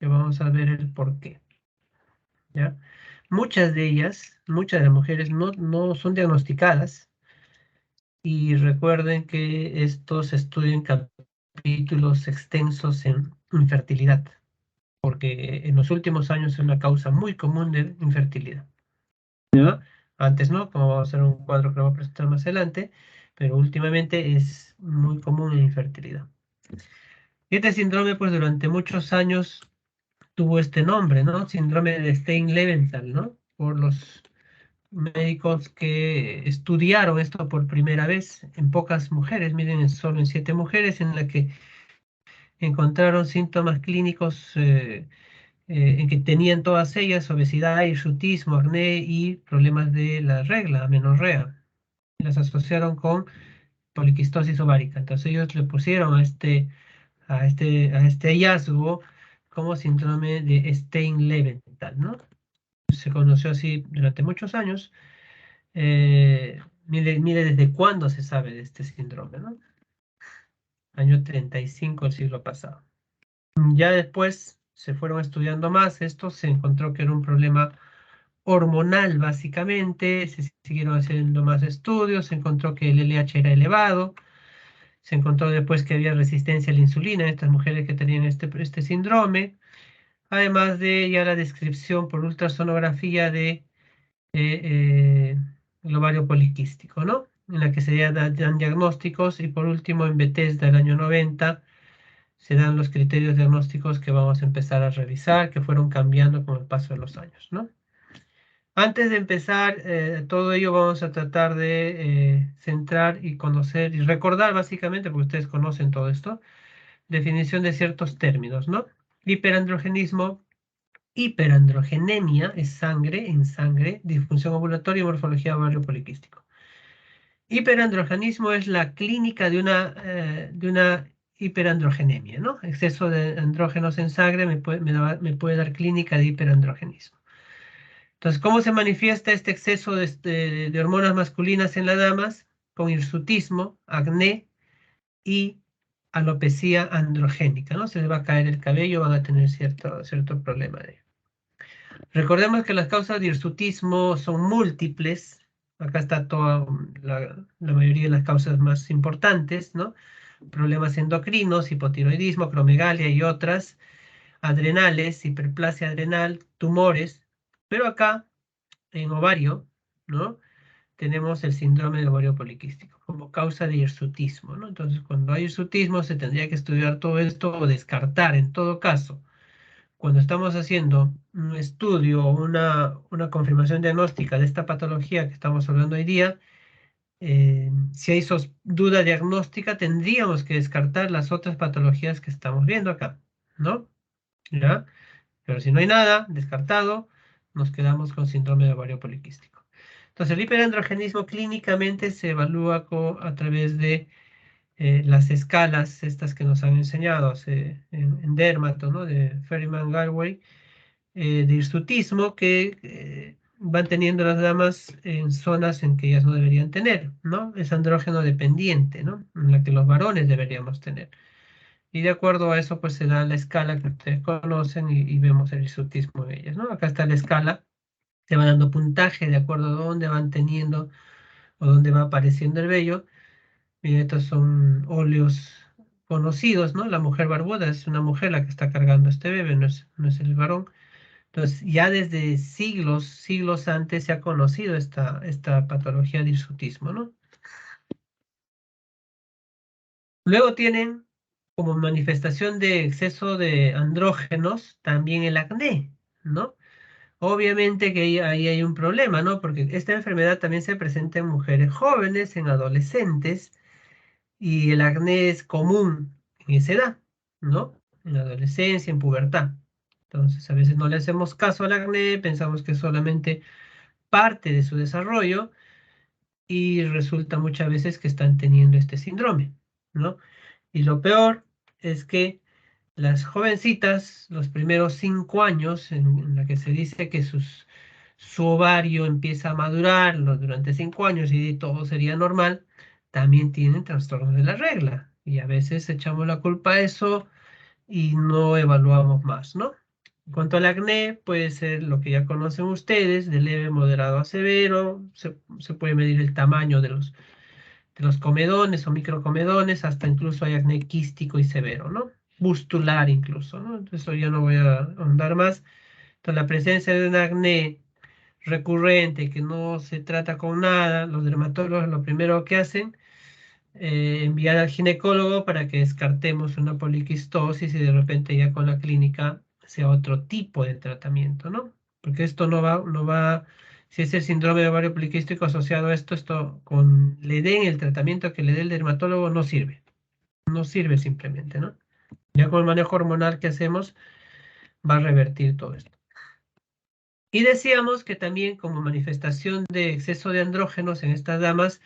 que vamos a ver el por qué, ¿ya? Muchas de ellas, muchas de las mujeres no son diagnosticadas y recuerden que estos estudian capítulos extensos en infertilidad, porque en los últimos años es una causa muy común de infertilidad, ¿ya? Antes no, como vamos a hacer un cuadro que lo voy a presentar más adelante, pero últimamente es muy común la infertilidad. Y este síndrome, pues durante muchos años tuvo este nombre, ¿no? Síndrome de Stein-Leventhal, ¿no? Por los médicos que estudiaron esto por primera vez en pocas mujeres, miren, solo en 7 mujeres, en la que encontraron síntomas clínicos en que tenían todas ellas obesidad, hirsutismo, acné y problemas de la regla, amenorrea. Las asociaron con poliquistosis ovárica. Entonces ellos le pusieron a este hallazgo como síndrome de Stein-Leventhal, ¿no? Se conoció así durante muchos años. Mire desde cuándo se sabe de este síndrome, ¿no? Año 35 del siglo pasado. Ya después se fueron estudiando más esto, se encontró que era un problema hormonal básicamente, se siguieron haciendo más estudios, se encontró que el LH era elevado, se encontró después que había resistencia a la insulina en estas mujeres que tenían este síndrome, además de ya la descripción por ultrasonografía de el ovario poliquístico, ¿no? En la que se dan diagnósticos y por último en Bethesda del año 90 se dan los criterios diagnósticos que vamos a empezar a revisar, que fueron cambiando con el paso de los años, ¿no? Antes de empezar todo ello vamos a tratar de centrar y conocer y recordar básicamente, porque ustedes conocen todo esto, definición de ciertos términos, ¿no? Hiperandrogenismo, hiperandrogenemia es sangre, en sangre, disfunción ovulatoria y morfología ovario poliquístico. Hiperandrogenismo es la clínica de una hiperandrogenemia, ¿no? Exceso de andrógenos en sangre me puede dar clínica de hiperandrogenismo. Entonces, ¿cómo se manifiesta este exceso de hormonas masculinas en las damas? Con hirsutismo, acné y alopecia androgénica, ¿no? Se les va a caer el cabello, van a tener cierto problema de ello. Recordemos que las causas de hirsutismo son múltiples. Acá está toda la mayoría de las causas más importantes, ¿no? Problemas endocrinos, hipotiroidismo, acromegalia y otras, adrenales, hiperplasia adrenal, tumores. Pero acá, en ovario, ¿no? Tenemos el síndrome de ovario poliquístico como causa de hirsutismo, ¿no? Entonces, cuando hay hirsutismo, se tendría que estudiar todo esto o descartar, en todo caso cuando estamos haciendo un estudio o una confirmación diagnóstica de esta patología que estamos hablando hoy día, si hay duda diagnóstica, tendríamos que descartar las otras patologías que estamos viendo acá, ¿no? ¿Ya? Pero si no hay nada descartado, nos quedamos con síndrome de ovario poliquístico. Entonces, el hiperandrogenismo clínicamente se evalúa a través de las escalas, estas que nos han enseñado en Dermato, ¿no? De Ferryman-Gallwey, de hirsutismo que van teniendo las damas en zonas en que ellas no deberían tener, ¿no? Es andrógeno dependiente, ¿no? En la que los varones deberíamos tener. Y de acuerdo a eso, pues se da la escala que ustedes conocen y vemos el hirsutismo en ellas, ¿no? Acá está la escala, se va dando puntaje de acuerdo a dónde van teniendo o dónde va apareciendo el vello. Miren, estos son óleos conocidos, ¿no? La mujer barbuda es una mujer la que está cargando este bebé, no es el varón. Entonces, ya desde siglos antes se ha conocido esta patología de hirsutismo, ¿no? Luego tienen como manifestación de exceso de andrógenos también el acné, ¿no? Obviamente que ahí hay un problema, ¿no? Porque esta enfermedad también se presenta en mujeres jóvenes, en adolescentes, y el acné es común en esa edad, ¿no? En la adolescencia, en pubertad. Entonces, a veces no le hacemos caso al acné, pensamos que es solamente parte de su desarrollo y resulta muchas veces que están teniendo este síndrome, ¿no? Y lo peor es que las jovencitas, los primeros 5 años, en la que se dice que su ovario empieza a madurar durante 5 años y todo sería normal, también tienen trastornos de la regla. Y a veces echamos la culpa a eso y no evaluamos más, ¿no? En cuanto al acné, puede ser lo que ya conocen ustedes, de leve, moderado a severo. Se puede medir el tamaño de los comedones o microcomedones, hasta incluso hay acné quístico y severo, ¿no? Bustular incluso, ¿no? Eso ya no voy a ahondar más. Entonces, la presencia de un acné recurrente que no se trata con nada, los dermatólogos lo primero que hacen, enviar al ginecólogo para que descartemos una poliquistosis y de repente ya con la clínica sea otro tipo de tratamiento, ¿no? Porque esto no va, si es el síndrome de ovario poliquístico asociado a esto con le den el tratamiento que le dé el dermatólogo no sirve, no sirve simplemente, ¿no? Ya con el manejo hormonal que hacemos va a revertir todo esto. Y decíamos que también como manifestación de exceso de andrógenos en estas damas,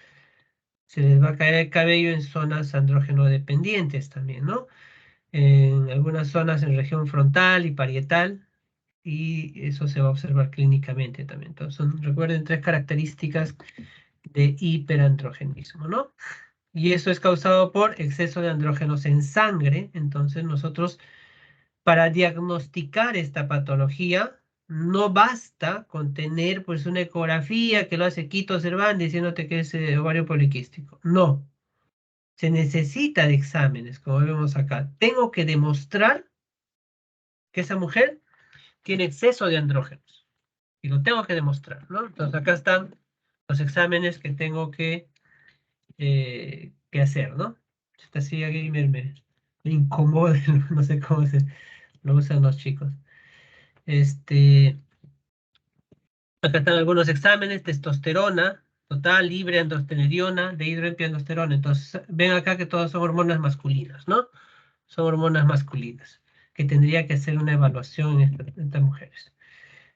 se les va a caer el cabello en zonas andrógeno dependientes también, ¿no? En algunas zonas en región frontal y parietal, y eso se va a observar clínicamente también. Entonces, recuerden, tres características de hiperandrogenismo, ¿no? Y eso es causado por exceso de andrógenos en sangre. Entonces, nosotros, para diagnosticar esta patología, no basta con tener pues una ecografía que lo hace Quito Cerván diciéndote que es ovario poliquístico. No, se necesita de exámenes, como vemos acá. Tengo que demostrar que esa mujer tiene exceso de andrógenos. Y lo tengo que demostrar, ¿no? Entonces acá están los exámenes que tengo que hacer, ¿no? Esta silla gamer me incomoda, no sé cómo se lo usan los chicos. Acá están algunos exámenes, testosterona, total, libre, androstenediona, dehidroepiandrosterona. Entonces, ven acá que todas son hormonas masculinas, ¿no? Son hormonas masculinas, que tendría que hacer una evaluación en estas mujeres.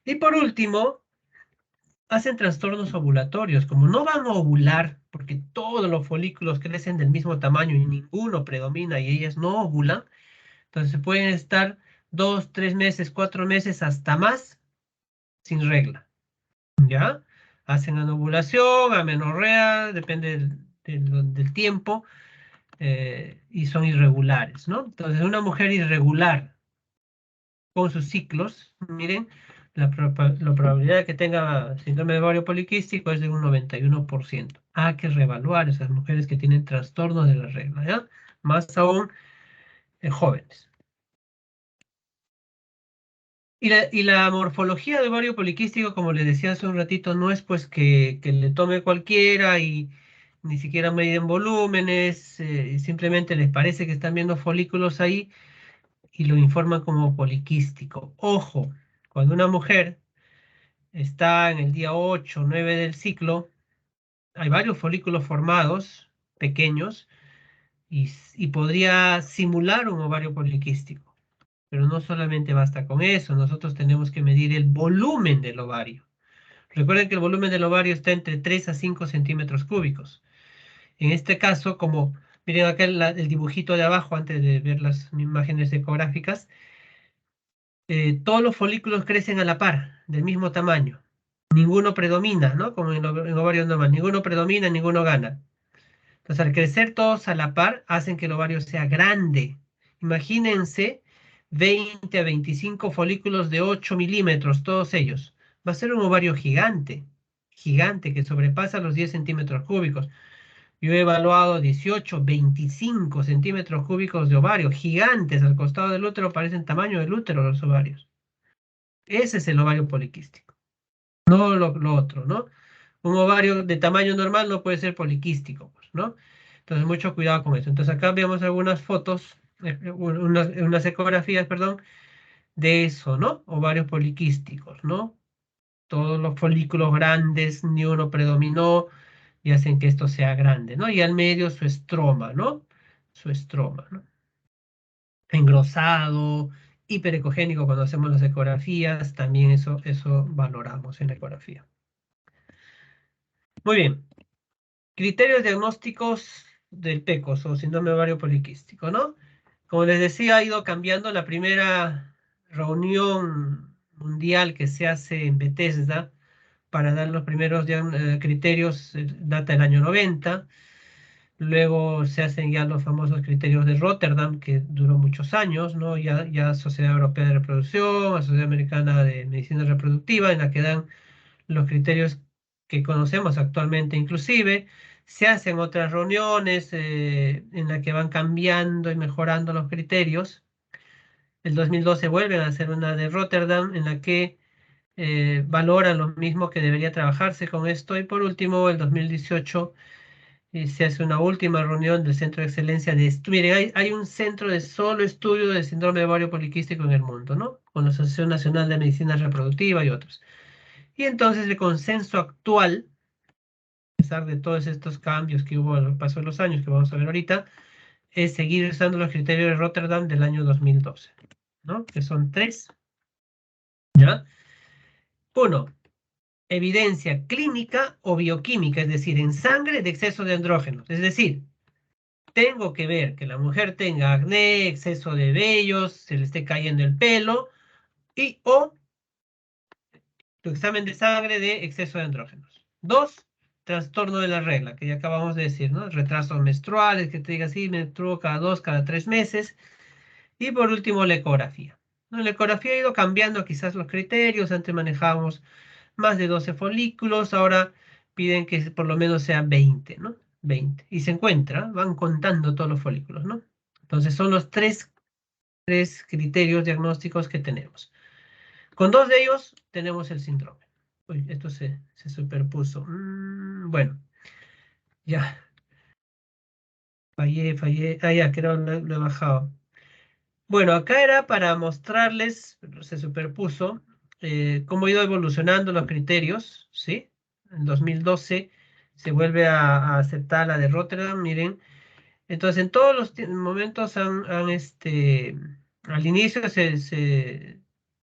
Y por último, hacen trastornos ovulatorios, como no van a ovular, porque todos los folículos crecen del mismo tamaño y ninguno predomina y ellas no ovulan, entonces pueden estar 2, 3 meses, 4 meses, hasta más, sin regla, ¿ya? Hacen anovulación, amenorrea, depende del tiempo, y son irregulares, ¿no? Entonces, una mujer irregular con sus ciclos, miren, la probabilidad de que tenga síndrome de ovario poliquístico es de un 91%. Hay que reevaluar esas mujeres que tienen trastornos de la regla, ¿ya? Más aún en jóvenes. Y la morfología de ovario poliquístico, como les decía hace un ratito, no es pues que le tome cualquiera y ni siquiera miden volúmenes, simplemente les parece que están viendo folículos ahí y lo informan como poliquístico. Ojo, cuando una mujer está en el día 8 o 9 del ciclo, hay varios folículos formados, pequeños, y podría simular un ovario poliquístico. Pero no solamente basta con eso, nosotros tenemos que medir el volumen del ovario. Recuerden que el volumen del ovario está entre 3 a 5 centímetros cúbicos. En este caso, como miren acá el dibujito de abajo, antes de ver las imágenes ecográficas, todos los folículos crecen a la par, del mismo tamaño. Ninguno predomina, ¿no? Como en ovario normal, ninguno predomina, ninguno gana. Entonces, al crecer todos a la par, hacen que el ovario sea grande. Imagínense 20 a 25 folículos de 8 milímetros, todos ellos. Va a ser un ovario gigante, gigante, que sobrepasa los 10 centímetros cúbicos. Yo he evaluado 18, 25 centímetros cúbicos de ovario, gigantes al costado del útero, parecen tamaño del útero los ovarios. Ese es el ovario poliquístico, no lo otro, ¿no? Un ovario de tamaño normal no puede ser poliquístico, pues, ¿no? Entonces, mucho cuidado con eso. Entonces, acá vemos algunas fotos, unas ecografías, perdón, de eso, ¿no? Ovarios poliquísticos, ¿no? Todos los folículos grandes, ni uno predominó y hacen que esto sea grande, ¿no? Y al medio su estroma, ¿no? Su estroma, ¿no? Engrosado, hiperecogénico cuando hacemos las ecografías, también eso valoramos en la ecografía. Muy bien. Criterios diagnósticos del PECOS o síndrome ovario poliquístico, ¿no? Como les decía, ha ido cambiando. La primera reunión mundial que se hace en Bethesda para dar los primeros criterios data del año 90. Luego se hacen ya los famosos criterios de Rotterdam, que duró muchos años, ¿no? Ya Sociedad Europea de Reproducción, Sociedad Americana de Medicina Reproductiva, en la que dan los criterios que conocemos actualmente inclusive. Se hacen otras reuniones en la que van cambiando y mejorando los criterios. El 2012 vuelven a hacer una de Rotterdam en la que valoran lo mismo que debería trabajarse con esto. Y por último, el 2018 se hace una última reunión del Centro de Excelencia de Estudio. Miren, hay un centro de solo estudio del síndrome de ovario poliquístico en el mundo, ¿no? Con la Asociación Nacional de Medicina Reproductiva y otros. Y entonces el consenso actual, a pesar de todos estos cambios que hubo a lo paso de los años, que vamos a ver ahorita, es seguir usando los criterios de Rotterdam del año 2012, ¿no? Que son tres, ¿ya? Uno, evidencia clínica o bioquímica, es decir, en sangre de exceso de andrógenos. Es decir, tengo que ver que la mujer tenga acné, exceso de vellos, se le esté cayendo el pelo, y o tu examen de sangre de exceso de andrógenos. Dos, trastorno de la regla, que ya acabamos de decir, ¿no? Retrasos menstruales, que te diga así, menstruo cada 2, cada 3 meses. Y por último, la ecografía. ¿No? La ecografía ha ido cambiando quizás los criterios. Antes manejábamos más de 12 folículos, ahora piden que por lo menos sean 20, ¿no? 20. Y se encuentra, van contando todos los folículos, ¿no? Entonces son los tres criterios diagnósticos que tenemos. Con dos de ellos tenemos el síndrome. Uy, esto se superpuso. Bueno, ya, fallé. Ah, ya, creo lo he bajado. Bueno, acá era para mostrarles, pero se superpuso, cómo ha ido evolucionando los criterios, ¿sí? En 2012 se vuelve a aceptar la de Rotterdam, miren. Entonces, en todos los momentos al inicio se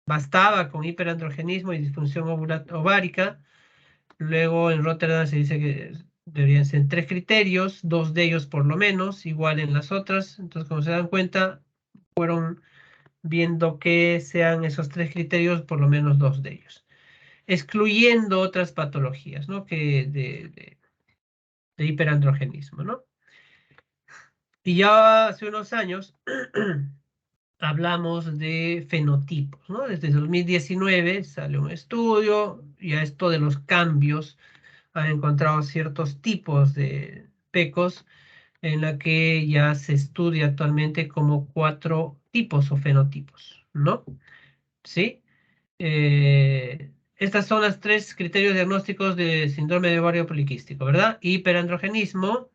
bastaba con hiperandrogenismo y disfunción ovárica. Luego en Rotterdam se dice que deberían ser tres criterios, dos de ellos por lo menos, igual en las otras. Entonces, como se dan cuenta, fueron viendo que sean esos tres criterios, por lo menos dos de ellos, excluyendo otras patologías, ¿no? Que de hiperandrogenismo, ¿no? Y ya hace unos años hablamos de fenotipos, ¿no? Desde 2019 sale un estudio, ya esto de los cambios, han encontrado ciertos tipos de PECOS en la que ya se estudia actualmente como 4 tipos o fenotipos, ¿no? ¿Sí? Estas son las tres criterios diagnósticos de síndrome de ovario poliquístico, ¿verdad? Hiperandrogenismo,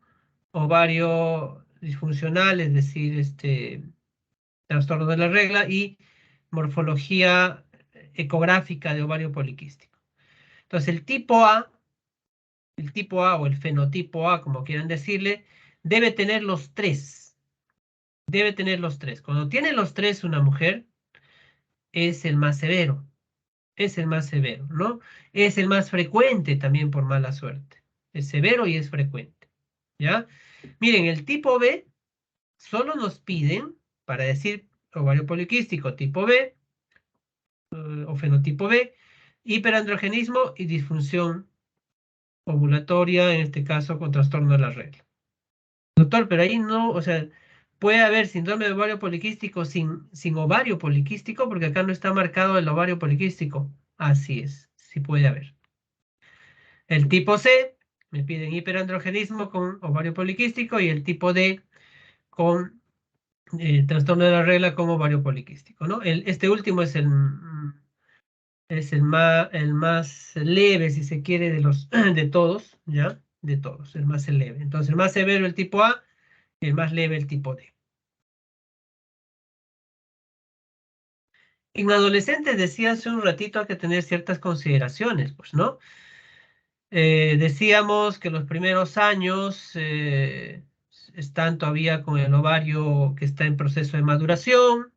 ovario disfuncional, es decir, trastorno de la regla, y morfología ecográfica de ovario poliquístico. Entonces, el tipo A o el fenotipo A, como quieran decirle, debe tener los tres. Debe tener los tres. Cuando tiene los tres una mujer, es el más severo. Es el más severo, ¿no? Es el más frecuente también por mala suerte. Es severo y es frecuente, ¿ya? Miren, el tipo B solo nos piden, para decir ovario poliquístico tipo B, o fenotipo B, hiperandrogenismo y disfunción ovulatoria, en este caso con trastorno de la regla. Doctor, pero ahí no, o sea, puede haber síndrome de ovario poliquístico sin ovario poliquístico, porque acá no está marcado el ovario poliquístico. Así es, sí puede haber. El tipo C, me piden hiperandrogenismo con ovario poliquístico, y el tipo D con trastorno de la regla con ovario poliquístico, ¿no? Este último es el más leve, si se quiere, de todos, ¿ya? De todos, el más leve. Entonces, el más severo el tipo A y el más leve el tipo D. En adolescentes, decía hace un ratito, hay que tener ciertas consideraciones, pues, ¿no? Decíamos que los primeros años están todavía con el ovario que está en proceso de maduración,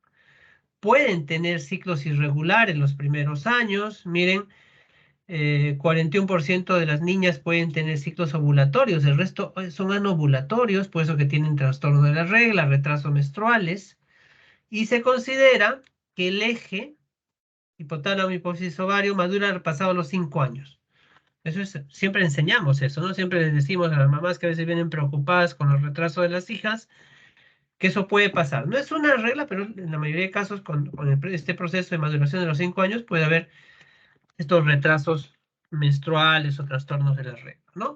pueden tener ciclos irregulares los primeros años. Miren, 41% de las niñas pueden tener ciclos ovulatorios, el resto son anovulatorios, por eso que tienen trastorno de la regla, retrasos menstruales, y se considera que el eje hipotálamo hipófisis ovario madura pasado los 5 años. Eso es, siempre enseñamos eso, ¿no? Siempre les decimos a las mamás que a veces vienen preocupadas con los retrasos de las hijas, que eso puede pasar. No es una regla, pero en la mayoría de casos con este proceso de maduración de los 5 años puede haber estos retrasos menstruales o trastornos de la regla, ¿no?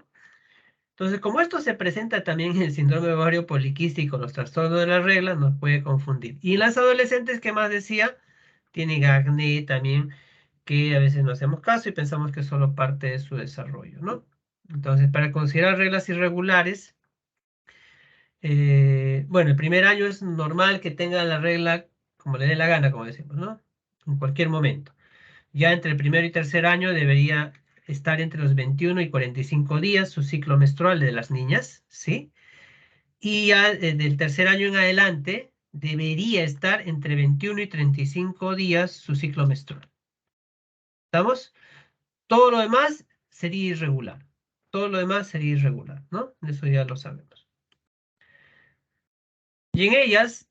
Entonces, como esto se presenta también en el síndrome ovario poliquístico, los trastornos de la regla, nos puede confundir. Y en las adolescentes, ¿qué más decía? Tienen acné también, que a veces no hacemos caso y pensamos que es solo parte de su desarrollo, ¿no? Entonces, para considerar reglas irregulares, bueno, el primer año es normal que tenga la regla como le dé la gana, como decimos, ¿no? En cualquier momento. Ya entre el primero y tercer año debería estar entre los 21 y 45 días su ciclo menstrual de las niñas, ¿sí? Y ya del tercer año en adelante debería estar entre 21 y 35 días su ciclo menstrual. ¿Estamos? Todo lo demás sería irregular. Todo lo demás sería irregular, ¿no? Eso ya lo sabemos. Y en ellas,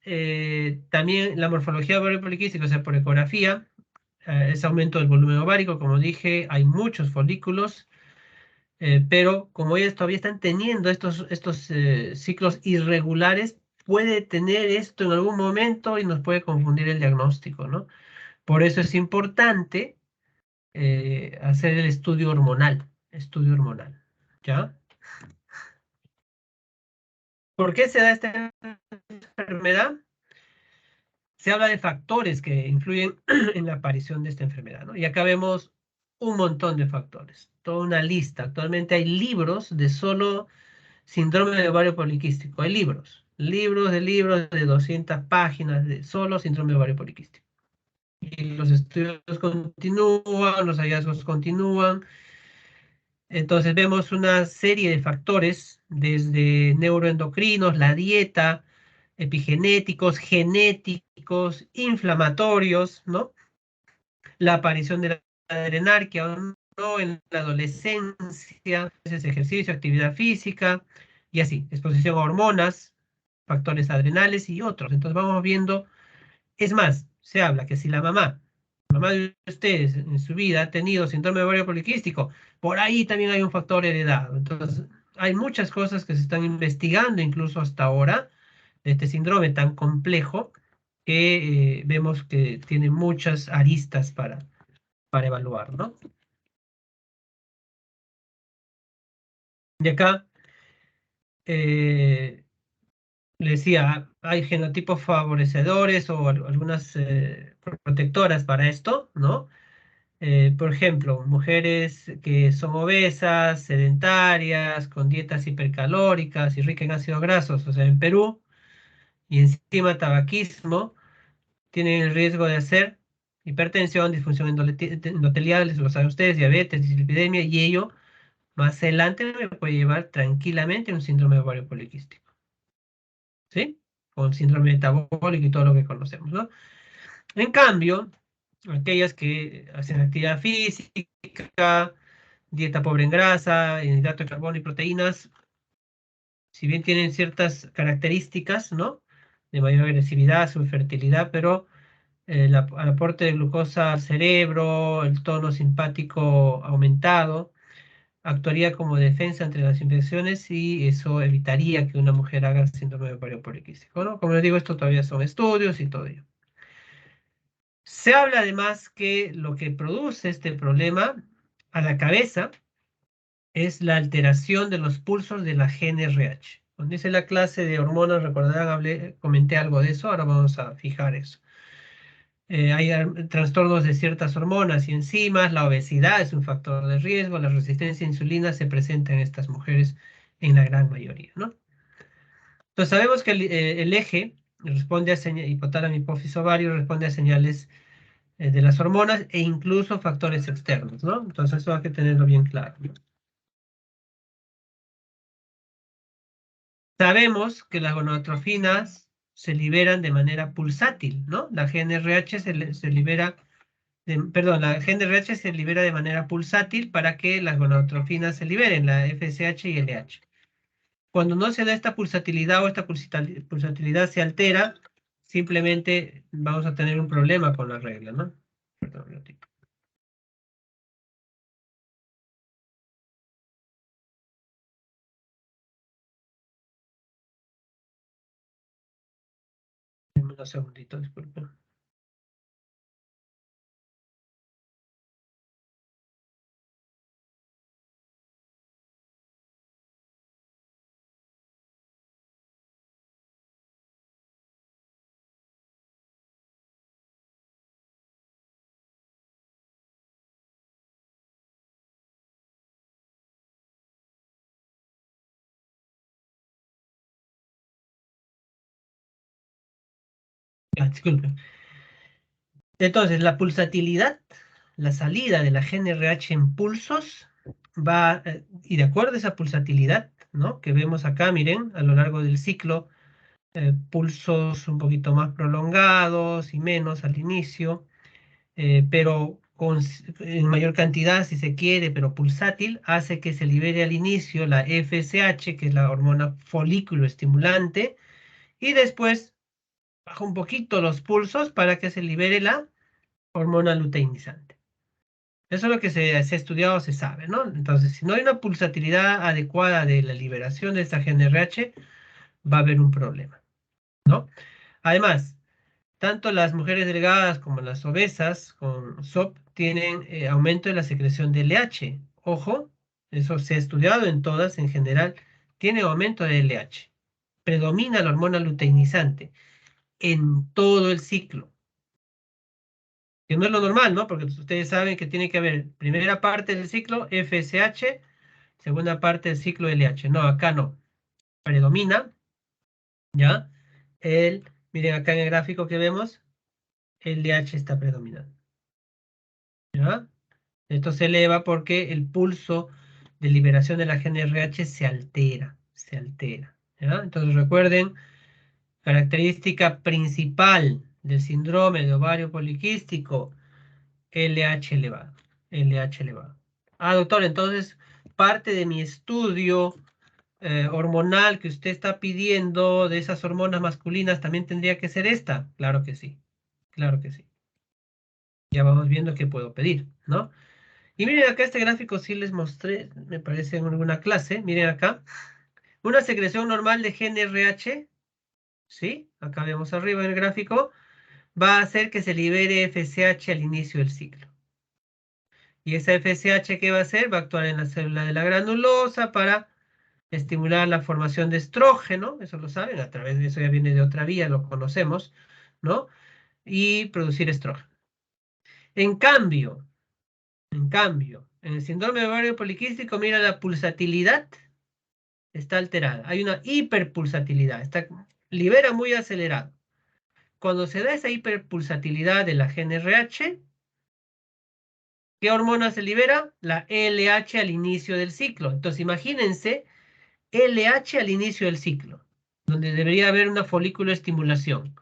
también la morfología ovario poliquística, o sea, por ecografía, es aumento del volumen ovárico, como dije, hay muchos folículos, pero como ellas todavía están teniendo estos ciclos irregulares, puede tener esto en algún momento y nos puede confundir el diagnóstico, ¿no? Por eso es importante hacer el estudio hormonal, ¿ya? ¿Por qué se da esta enfermedad? Se habla de factores que influyen en la aparición de esta enfermedad, ¿no? Y acá vemos un montón de factores, toda una lista. Actualmente hay libros de solo síndrome de ovario poliquístico. Hay libros de 200 páginas de solo síndrome de ovario poliquístico. Y los estudios continúan, los hallazgos continúan. Entonces vemos una serie de factores, desde neuroendocrinos, la dieta, epigenéticos, genéticos, inflamatorios, ¿no? La aparición de la adrenarquia o no en la adolescencia, es ejercicio, actividad física y así, exposición a hormonas, factores adrenales y otros. Entonces vamos viendo, es más, se habla que si mamá de ustedes en su vida ha tenido síndrome de ovario poliquístico, por ahí también hay un factor heredado. Entonces hay muchas cosas que se están investigando incluso hasta ahora de este síndrome tan complejo que vemos que tiene muchas aristas para evaluar, ¿no? Y acá eh, le decía, hay genotipos favorecedores o algunas protectoras para esto, ¿no? Por ejemplo, mujeres que son obesas, sedentarias, con dietas hipercalóricas y ricas en ácidos grasos, o sea, en Perú, y encima tabaquismo, tienen el riesgo de hacer hipertensión, disfunción endotelial, lo saben ustedes, diabetes, dislipidemia, y ello más adelante me puede llevar tranquilamente a un síndrome de ovario poliquístico, ¿sí? Con síndrome metabólico y todo lo que conocemos, ¿no? En cambio, aquellas que hacen actividad física, dieta pobre en grasa, en hidrato de carbono y proteínas, si bien tienen ciertas características, ¿no? De mayor agresividad, subfertilidad, pero el aporte de glucosa al cerebro, el tono simpático aumentado, actuaría como defensa entre las infecciones y eso evitaría que una mujer haga síndrome de ovario poliquístico, ¿no? Como les digo, esto todavía son estudios y todo ello. Se habla además que lo que produce este problema a la cabeza es la alteración de los pulsos de la GnRH. Cuando hice la clase de hormonas, recordarán, comenté algo de eso, ahora vamos a fijar eso. Hay trastornos de ciertas hormonas y enzimas, la obesidad es un factor de riesgo, la resistencia a insulina se presenta en estas mujeres en la gran mayoría, ¿no? Entonces sabemos que el eje responde a señales, hipotálamo, hipófisis, ovario, responde a señales de las hormonas e incluso factores externos, ¿no? Entonces eso hay que tenerlo bien claro, ¿no? Sabemos que las gonadotrofinas se liberan de manera pulsátil, ¿no? La GnRH se libera perdón, la GnRH se libera de manera pulsátil para que las gonadotrofinas se liberen, la FSH y LH. Cuando no se da esta pulsatilidad o esta pulsatilidad se altera, simplemente vamos a tener un problema con la regla, ¿no? Perdón, Un segundito, disculpen. Disculpen. Entonces, la pulsatilidad, la salida de la GNRH en pulsos va, y de acuerdo a esa pulsatilidad, ¿no? Que vemos acá, miren, a lo largo del ciclo, pulsos un poquito más prolongados y menos al inicio, pero en mayor cantidad, si se quiere, pero pulsátil, hace que se libere al inicio la FSH, que es la hormona folículo estimulante, y después baja un poquito los pulsos para que se libere la hormona luteinizante. Eso es lo que se ha estudiado, se sabe, ¿no? Entonces, si no hay una pulsatilidad adecuada de la liberación de esta GNRH, va a haber un problema, ¿no? Además, tanto las mujeres delgadas como las obesas con SOP tienen aumento de la secreción de LH. Ojo, eso se ha estudiado en todas en general, tiene aumento de LH. Predomina la hormona luteinizante en todo el ciclo, que no es lo normal, ¿no? Porque ustedes saben que tiene que haber primera parte del ciclo FSH, segunda parte del ciclo LH. No, acá no. Predomina, ¿ya? Miren acá en el gráfico que vemos, LH está predominando, ¿ya? Esto se eleva porque el pulso de liberación de la GNRH se altera, ¿ya? Entonces recuerden, característica principal del síndrome de ovario poliquístico, LH elevado, LH elevado. Ah, doctor, entonces parte de mi estudio hormonal que usted está pidiendo de esas hormonas masculinas también tendría que ser esta. Claro que sí, claro que sí. Ya vamos viendo qué puedo pedir, ¿no? Y miren acá este gráfico sí les mostré, me parece en alguna clase. Miren acá, una secreción normal de GNRH, ¿sí? Acá vemos arriba en el gráfico, va a hacer que se libere FSH al inicio del ciclo. Y esa FSH, ¿qué va a hacer? Va a actuar en la célula de la granulosa para estimular la formación de estrógeno, eso lo saben, a través de eso ya viene de otra vía, lo conocemos, ¿no? Y producir estrógeno. En cambio, en el síndrome de ovario poliquístico, mira la pulsatilidad está alterada. Hay una hiperpulsatilidad, libera muy acelerado. Cuando se da esa hiperpulsatilidad de la GNRH, ¿qué hormona se libera? La LH al inicio del ciclo. Entonces, imagínense LH al inicio del ciclo, donde debería haber una folículo estimulación.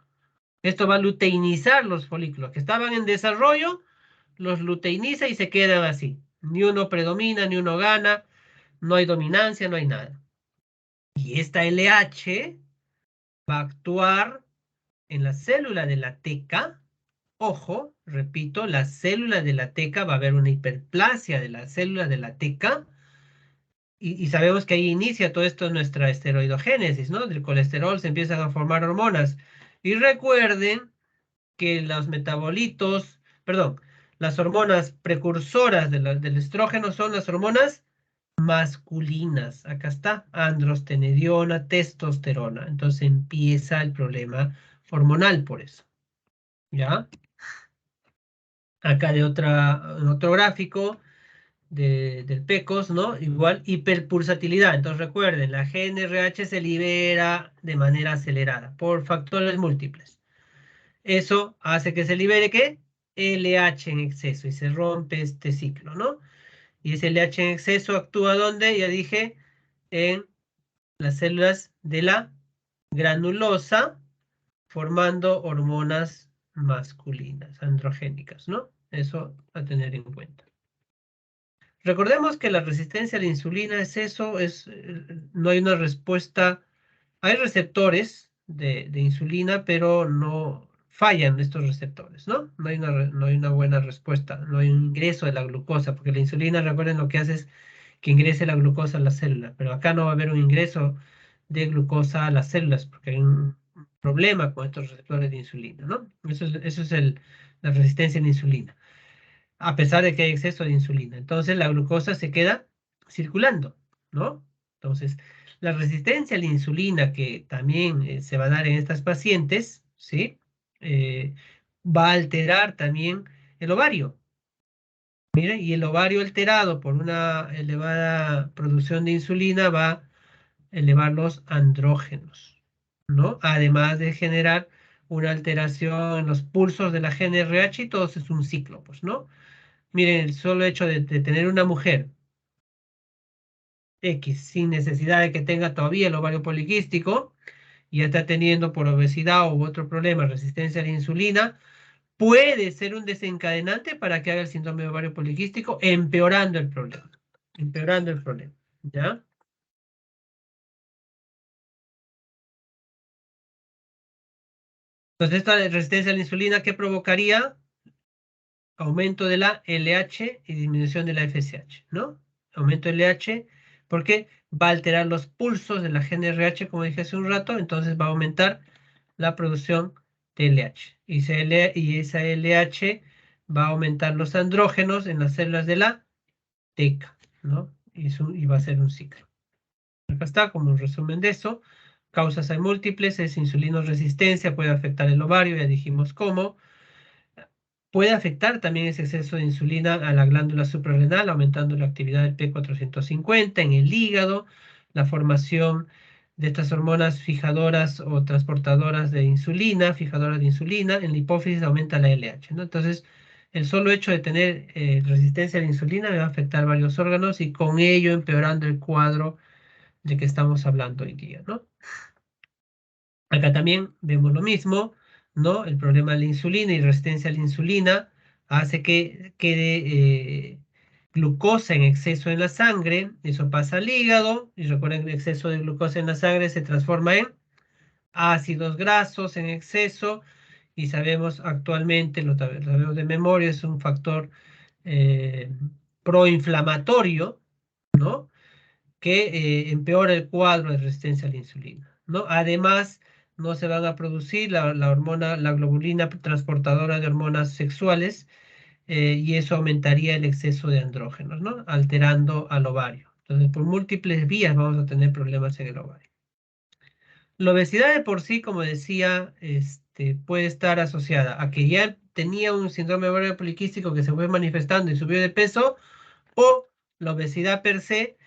Esto va a luteinizar los folículos que estaban en desarrollo, los luteiniza y se quedan así. Ni uno predomina, ni uno gana, no hay dominancia, no hay nada. Y esta LH va a actuar en la célula de la teca. Ojo, repito, la célula de la teca va a haber una hiperplasia de la célula de la teca. Y sabemos que ahí inicia todo esto nuestra esteroidogénesis, ¿no? Del colesterol se empiezan a formar hormonas. Y recuerden que los metabolitos, perdón, las hormonas precursoras del estrógeno son las hormonas masculinas. Acá está, androstenediona, testosterona. Entonces empieza el problema hormonal por eso. ¿Ya? Acá de otro gráfico del PECOS, ¿no? Igual hiperpulsatilidad. Entonces recuerden, la GNRH se libera de manera acelerada por factores múltiples. Eso hace que se libere, ¿qué? LH en exceso y se rompe este ciclo, ¿no? Y ese LH en exceso actúa ¿dónde? Ya dije, en las células de la granulosa, formando hormonas masculinas, androgénicas, ¿no? Eso a tener en cuenta. Recordemos que la resistencia a la insulina es eso, no hay una respuesta, hay receptores de insulina, pero no fallan estos receptores, ¿no? No hay una buena respuesta, no hay un ingreso de la glucosa, porque la insulina, recuerden, lo que hace es que ingrese la glucosa a la célula, pero acá no va a haber un ingreso de glucosa a las células, porque hay problema con estos receptores de insulina, ¿no? Eso es la resistencia a la insulina, a pesar de que hay exceso de insulina. Entonces la glucosa se queda circulando, ¿no? Entonces, la resistencia a la insulina que también se va a dar en estas pacientes, ¿sí? Eh, Va a alterar también el ovario. Mire, y el ovario alterado por una elevada producción de insulina va a elevar los andrógenos, ¿no? Además de generar una alteración en los pulsos de la GnRH y todo eso es un ciclo, pues, ¿no? Miren, el solo hecho de tener una mujer X sin necesidad de que tenga todavía el ovario poliquístico y ya está teniendo por obesidad u otro problema, resistencia a la insulina, puede ser un desencadenante para que haga el síndrome de ovario poliquístico, empeorando el problema. Empeorando el problema. ¿Ya? Entonces, esta resistencia a la insulina, ¿qué provocaría? Aumento de la LH y disminución de la FSH, ¿no? Aumento de LH, porque va a alterar los pulsos de la GnRH, como dije hace un rato, entonces va a aumentar la producción de LH. Y esa LH va a aumentar los andrógenos en las células de la teca, ¿no? Y va a ser un ciclo. Acá está como un resumen de eso. Causas hay múltiples, es insulinoresistencia, puede afectar el ovario, ya dijimos cómo. Puede afectar también ese exceso de insulina a la glándula suprarrenal, aumentando la actividad del P450 en el hígado, la formación de estas hormonas fijadoras o transportadoras de insulina, fijadoras de insulina, en la hipófisis aumenta la LH, ¿no? Entonces, el solo hecho de tener resistencia a la insulina va a afectar varios órganos y con ello empeorando el cuadro de que estamos hablando hoy día, ¿no? Acá también vemos lo mismo, ¿no? El problema de la insulina y resistencia a la insulina hace que quede glucosa en exceso en la sangre, eso pasa al hígado, y recuerden que el exceso de glucosa en la sangre se transforma en ácidos grasos en exceso, y sabemos actualmente, lo sabemos de memoria, es un factor eh, proinflamatorio, ¿no? Que empeora el cuadro de resistencia a la insulina, ¿no? Además, no se van a producir la hormona, la globulina transportadora de hormonas sexuales, y eso aumentaría el exceso de andrógenos, ¿no? Alterando al ovario. Entonces, por múltiples vías vamos a tener problemas en el ovario. La obesidad de por sí, como decía, puede estar asociada a que ya tenía un síndrome de ovario poliquístico que se fue manifestando y subió de peso, o la obesidad per se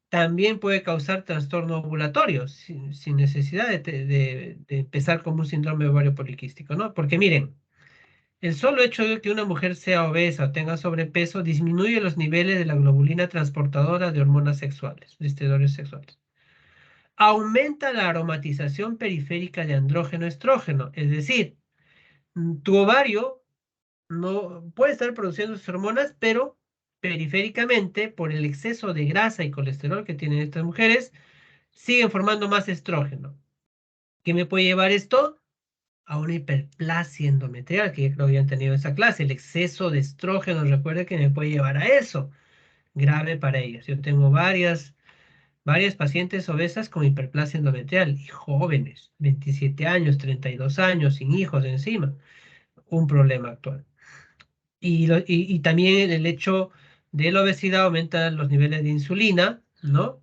también puede causar trastorno ovulatorio sin necesidad de empezar como un síndrome de ovario poliquístico, ¿no? Porque miren, el solo hecho de que una mujer sea obesa o tenga sobrepeso disminuye los niveles de la globulina transportadora de hormonas sexuales, de esteroides sexuales. Aumenta la aromatización periférica de andrógeno-estrógeno, es decir, tu ovario no puede estar produciendo sus hormonas, pero periféricamente, por el exceso de grasa y colesterol que tienen estas mujeres, siguen formando más estrógeno. ¿Qué me puede llevar esto? A una hiperplasia endometrial, que ya creo que ya han tenido esa clase. El exceso de estrógeno, recuerde que me puede llevar a eso. Grave para ellas. Yo tengo varias pacientes obesas con hiperplasia endometrial y jóvenes, 27 años, 32 años, sin hijos encima. Un problema actual. Y también el hecho de la obesidad aumenta los niveles de insulina, ¿no?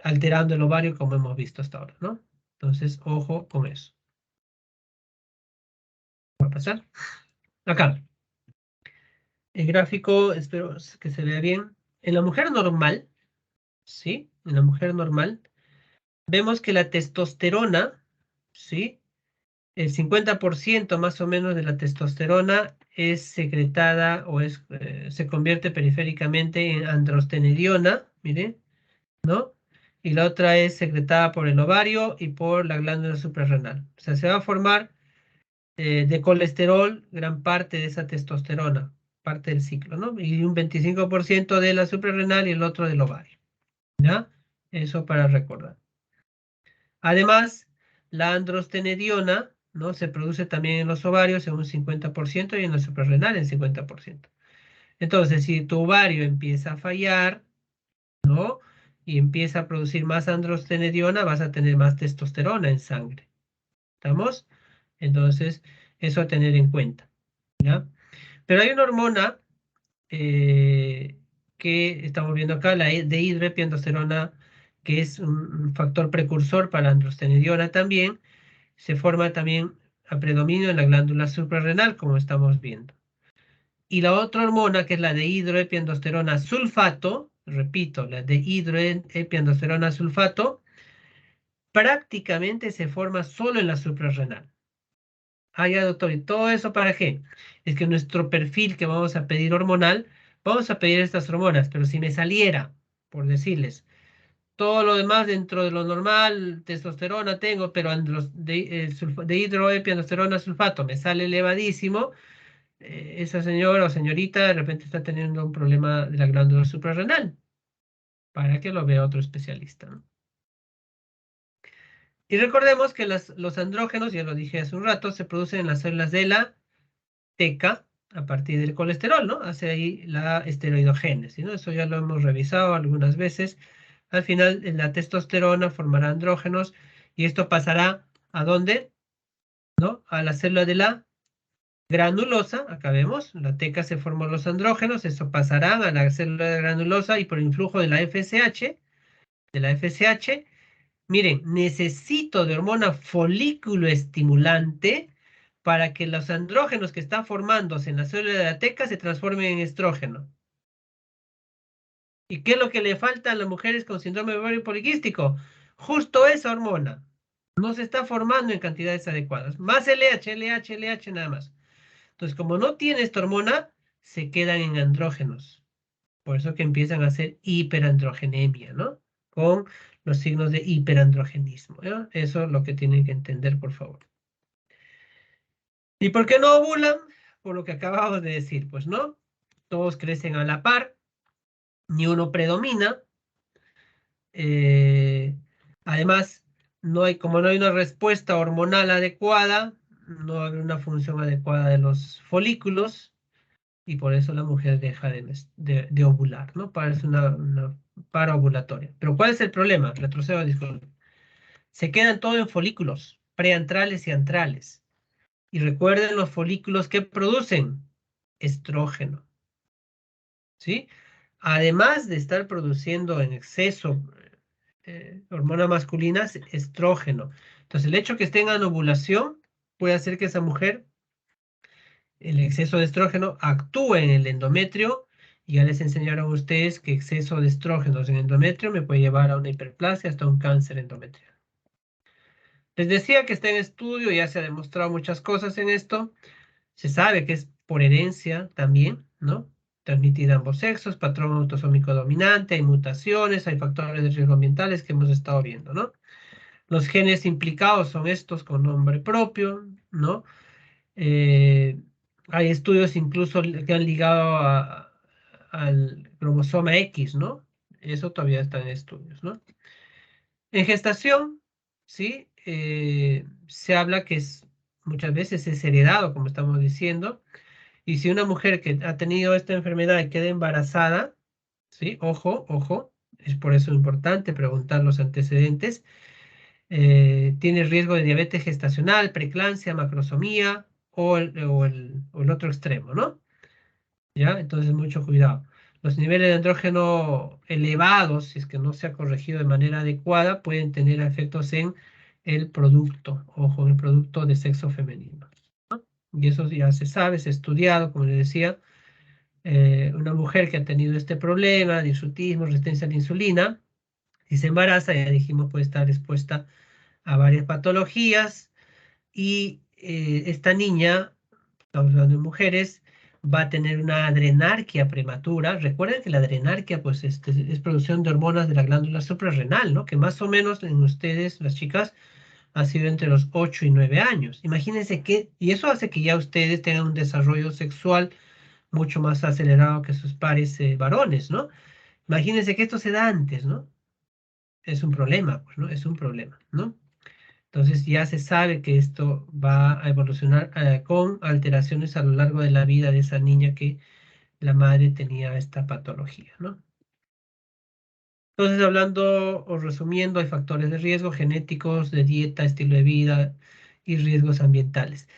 Alterando el ovario como hemos visto hasta ahora, ¿no? Entonces, ojo con eso. Va a pasar. Acá, el gráfico, espero que se vea bien. En la mujer normal, ¿sí? En la mujer normal, vemos que la testosterona, ¿sí? El 50% más o menos de la testosterona es secretada o se convierte periféricamente en androstenediona, miren, ¿no? Y la otra es secretada por el ovario y por la glándula suprarrenal. O sea, se va a formar de colesterol gran parte de esa testosterona, parte del ciclo, ¿no? Y un 25% de la suprarrenal y el otro del ovario, ¿ya? Eso para recordar. Además, la androstenediona, ¿no? Se produce también en los ovarios en un 50% y en la suprarrenal en 50%. Entonces, si tu ovario empieza a fallar, ¿no? Y empieza a producir más androstenediona, vas a tener más testosterona en sangre. ¿Estamos? Entonces, eso a tener en cuenta, ¿ya? Pero hay una hormona que estamos viendo acá, la dehidroepiandrosterona, que es un factor precursor para la androstenediona también, se forma también a predominio en la glándula suprarrenal, como estamos viendo. Y la otra hormona, que es la dehidroepiandrosterona sulfato, repito, la dehidroepiandrosterona sulfato, prácticamente se forma solo en la suprarrenal. Ah, ya, doctor, ¿y todo eso para qué? Es que nuestro perfil que vamos a pedir hormonal, vamos a pedir estas hormonas, pero si me saliera, por decirles, todo lo demás dentro de lo normal, testosterona tengo, pero dehidroepiandrosterona sulfato me sale elevadísimo, esa señora o señorita de repente está teniendo un problema de la glándula suprarrenal, para que lo vea otro especialista, ¿no? Y recordemos que los andrógenos, ya lo dije hace un rato, se producen en las células de la teca a partir del colesterol, ¿no? Hace ahí la esteroidogénesis, ¿no? Eso ya lo hemos revisado algunas veces. Al final, la testosterona formará andrógenos y esto pasará ¿a dónde? ¿No? A la célula de la granulosa, acá vemos, la teca se formó los andrógenos, eso pasará a la célula de granulosa y por el influjo de la FSH, miren, necesito de hormona folículo estimulante para que los andrógenos que están formándose en la célula de la teca se transformen en estrógeno. ¿Y qué es lo que le falta a las mujeres con síndrome de ovario poliquístico? Justo esa hormona. No se está formando en cantidades adecuadas. Más LH, LH, LH nada más. Entonces, como no tiene esta hormona, se quedan en andrógenos. Por eso que empiezan a hacer hiperandrogenemia, ¿no? Con los signos de hiperandrogenismo, ¿no? Eso es lo que tienen que entender, por favor. ¿Y por qué no ovulan? Por lo que acabamos de decir, pues no. Todos crecen a la par, ni uno predomina. Eh, además, como no hay una respuesta hormonal adecuada, no hay una función adecuada de los folículos y por eso la mujer deja de ovular, ¿no? Parece una paraovulatoria. Pero ¿cuál es el problema? Retrocedo, disculpe. Se quedan todo en folículos preantrales y antrales. Y recuerden los folículos que producen estrógeno, ¿sí? Además de estar produciendo en exceso hormona masculina, estrógeno. Entonces, el hecho que esté en ovulación puede hacer que esa mujer, el exceso de estrógeno, actúe en el endometrio. Y ya les enseñaron a ustedes que exceso de estrógenos en endometrio me puede llevar a una hiperplasia hasta un cáncer endometrial. Les decía que está en estudio, ya se ha demostrado muchas cosas en esto. Se sabe que es por herencia también, ¿no? Transmitida a ambos sexos, patrón autosómico dominante, hay mutaciones, hay factores de riesgo ambientales que hemos estado viendo, ¿no? Los genes implicados son estos con nombre propio, ¿no? Eh, hay estudios incluso que han ligado al cromosoma X, ¿no? Eso todavía está en estudios, ¿no? En gestación, ¿sí? Se habla que muchas veces es heredado, como estamos diciendo, y si una mujer que ha tenido esta enfermedad queda embarazada, ¿sí? Ojo, ojo, es por eso importante preguntar los antecedentes. Tiene riesgo de diabetes gestacional, preeclampsia, macrosomía o el otro extremo, ¿no? ¿Ya? Entonces, mucho cuidado. Los niveles de andrógeno elevados, si es que no se ha corregido de manera adecuada, pueden tener efectos en el producto, ojo, en el producto de sexo femenino. Y eso ya se sabe, se ha estudiado, como les decía, una mujer que ha tenido este problema de hirsutismo, resistencia a la insulina, y se embaraza, ya dijimos, puede estar expuesta a varias patologías y esta niña, estamos hablando de mujeres, va a tener una adrenarquia prematura. Recuerden que la adrenarquia pues, es producción de hormonas de la glándula suprarrenal, ¿no? Que más o menos en ustedes, las chicas, ha sido entre los 8 y 9 años. Imagínense que, y eso hace que ya ustedes tengan un desarrollo sexual mucho más acelerado que sus pares varones, ¿no? Imagínense que esto se da antes, ¿no? Es un problema, pues, ¿no? Es un problema, ¿no? Entonces ya se sabe que esto va a evolucionar con alteraciones a lo largo de la vida de esa niña que la madre tenía esta patología, ¿no? Entonces, hablando o resumiendo, hay factores de riesgo genéticos, de dieta, estilo de vida y riesgos ambientales.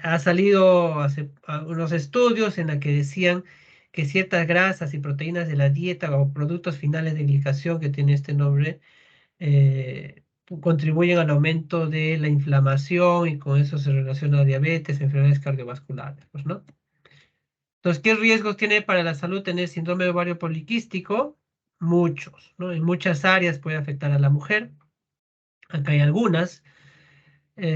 Ha salido hace unos estudios en los que decían que ciertas grasas y proteínas de la dieta o productos finales de glicación que tiene este nombre contribuyen al aumento de la inflamación y con eso se relaciona a diabetes, enfermedades cardiovasculares, pues, ¿no? Entonces, ¿qué riesgos tiene para la salud tener síndrome de ovario poliquístico? Muchos, ¿no? En muchas áreas puede afectar a la mujer. Acá hay algunas.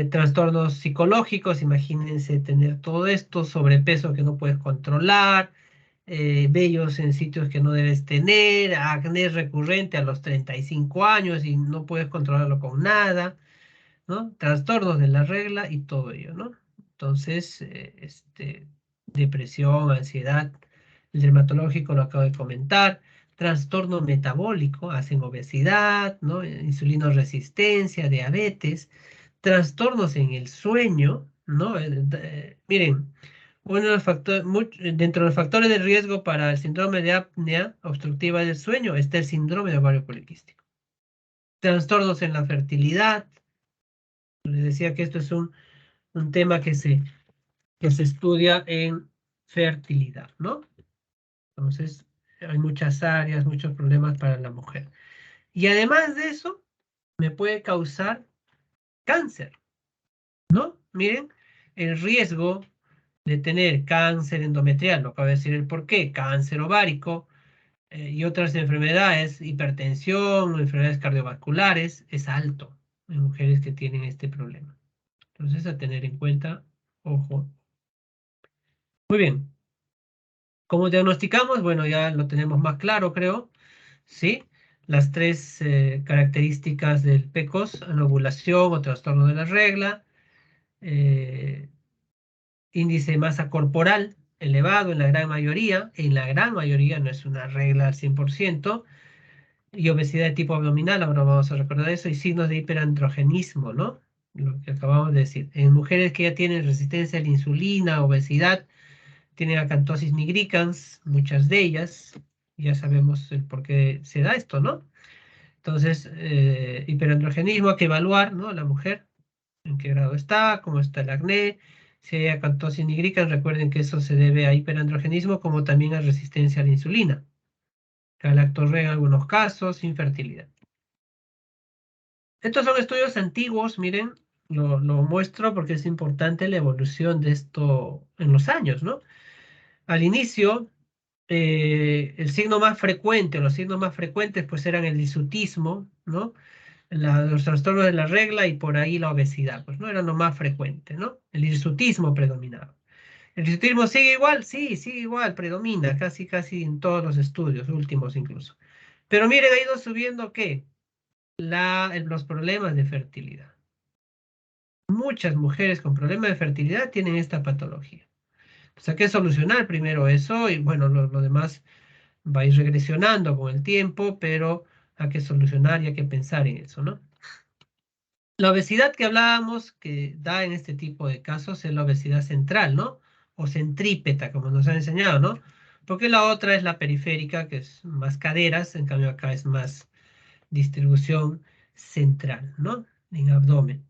Trastornos psicológicos, imagínense tener todo esto, sobrepeso que no puedes controlar, vellos en sitios que no debes tener, acné recurrente a los 35 años y no puedes controlarlo con nada, ¿no? Trastornos de la regla y todo ello, ¿no? Entonces, depresión, ansiedad, el dermatológico lo acabo de comentar, trastorno metabólico, hacen obesidad, ¿no? Insulinoresistencia, diabetes, trastornos en el sueño, ¿no? Miren, uno de los factores, dentro de los factores de riesgo para el síndrome de apnea obstructiva del sueño está el síndrome de ovario poliquístico. Trastornos en la fertilidad. Les decía que esto es un tema que se estudia en fertilidad, ¿no? Entonces, hay muchas áreas, muchos problemas para la mujer. Y además de eso, me puede causar cáncer, ¿no? Miren, el riesgo de tener cáncer endometrial, lo acabo de decir el por qué, cáncer ovárico y otras enfermedades, hipertensión, enfermedades cardiovasculares, es alto en mujeres que tienen este problema. Entonces, a tener en cuenta, ojo. Muy bien. ¿Cómo diagnosticamos? Bueno, ya lo tenemos más claro, creo. ¿Sí? Las tres características del PCOS, anovulación o trastorno de la regla, eh, índice de masa corporal elevado en la gran mayoría, no es una regla al 100%, y obesidad de tipo abdominal, ahora vamos a recordar eso, y signos de hiperandrogenismo, ¿no? Lo que acabamos de decir. En mujeres que ya tienen resistencia a la insulina, obesidad, tienen acantosis nigricans, muchas de ellas, ya sabemos el por qué se da esto, ¿no? Entonces, hiperandrogenismo, hay que evaluar, ¿no? La mujer, en qué grado está, cómo está el acné, si hay acantosis nigricans, recuerden que eso se debe a hiperandrogenismo como también a resistencia a la insulina, galactorrea en algunos casos, infertilidad. Estos son estudios antiguos, miren, lo muestro porque es importante la evolución de esto en los años, ¿no? Al inicio, el signo más frecuente, los signos más frecuentes, pues eran el hirsutismo, ¿no? Los trastornos de la regla y por ahí la obesidad, pues no eran lo más frecuente, ¿no? El hirsutismo predominaba. ¿El hirsutismo sigue igual? Sí, sigue igual, predomina casi en todos los estudios, últimos incluso. Pero miren, ha ido subiendo, ¿qué? Los problemas de fertilidad. Muchas mujeres con problemas de fertilidad tienen esta patología. Pues hay que solucionar primero eso y bueno, lo demás va a ir regresionando con el tiempo, pero hay que solucionar y hay que pensar en eso, ¿no? La obesidad que hablábamos que da en este tipo de casos es la obesidad central, ¿no? O centrípeta, como nos han enseñado, ¿no? Porque la otra es la periférica, que es más caderas, en cambio acá es más distribución central, ¿no? En abdomen.